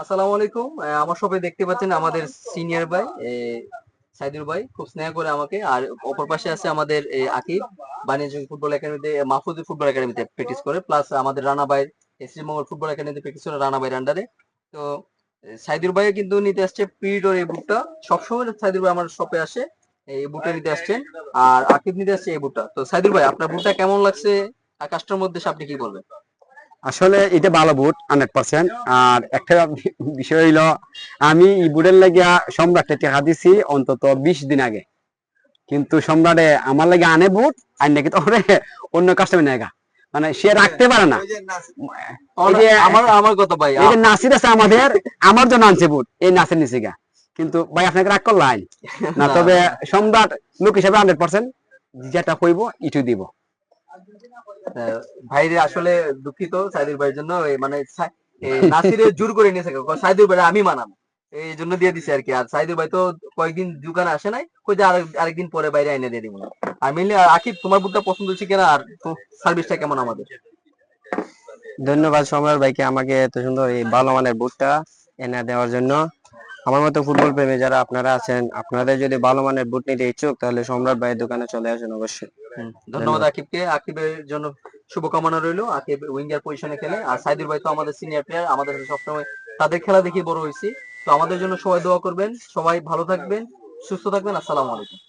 আসসালামু আলাইকুম। আমার সবাই দেখতে পাচ্ছেন আমাদের সিনিয়র ভাই সাইদুর ভাই খুব স্নেহ করে আমাকে। আর অপর পাশে আছে আমাদের আকিব, বানিয়াচং ফুটবল একাডেমিতে মাহফুজুর ফুটবল একাডেমিতে প্র্যাকটিস করে, প্লাস আমাদের রানা ভাই শ্রীমঙ্গল ফুটবল একাডেমিতে প্র্যাকটিস করে রানা ভাইয়ের আন্ডারে। তো সাইদুর ভাই কিন্তু নিতে আসছে পিরিটর এই বুটটা। সবসময় সাইদুর ভাই আমার শপে আসে, এই বুটটা নিতে আসছেন। আর আকিব নিতে আসছে এই বুটটা। তো সাইদুর ভাই, আপনার বুটটা কেমন লাগছে কাস্টমার মধ্যে আপনি কি বলবেন? আসলে এটা ভালো বুট 100%। আর একটা বিষয় হইলো, আমি এই বুটের লাগিয়া সম্রাটকে টাকা দিছি অন্তত 20 দিন আগে, কিন্তু সম্রাটে আমার লাগে আনে বুট আর নাকি তো অন্য কাস্টমার নেগা, মানে সে রাখতে পারে না। এই যে আমার আমার কথা ভাই, এই যে নাসির আছে আমাদের, আমার জন্য আনছে বুট, এই নাসির নিচে গা। কিন্তু ভাই আপনাকে রাগ করলাম না, না তবে না, সম্রাট লোক হিসাবে 100% যেটা কইব ইটু দিব। ভাইরে আসলে দুঃখিত সাইদুর ভাইয়ের জন্য। মানে নাসিরে জোর করে নিয়েছে, সাইদুর ভাই আমি মানাম, এই জন্য দিয়ে দিছে আর কি। আর সাইদুর ভাই তো কয়েকদিন দোকানে আসে নাই, কই যে আরেকদিন পরে বাইরে আইনে দিয়ে দিব। আর মেনলি আকিব, তোমার বুটটা পছন্দ হচ্ছে কিনা আর সার্ভিসটা কেমন আমাদের? ধন্যবাদ সম্রাট ভাইকে আমাকে এত সুন্দর এই ভালো মানের বুটটা এনে দেওয়ার জন্য। আমার মতো ফুটবল প্রেমী যারা আপনারা আছেন, আপনাদের যদি ভালো মানের বুট নিতে ইচ্ছুক তাহলে সম্রাট ভাইয়ের দোকানে চলে আসুন অবশ্যই। ধন্যবাদ ধন্যবাদ। আকিবকে। আকিবের জন্য শুভকামনা রইলো। আকিব উইঙ্গার পজিশনে খেলে, আর সাইদুর ভাই তো আমাদের সিনিয়র প্লেয়ার, আমাদের সাথে সবসময় তাদের খেলা দেখি বড় হয়েছি। তো আমাদের জন্য সবাই দোয়া করবেন, সবাই ভালো থাকবেন, সুস্থ থাকবেন। আসসালামু আলাইকুম।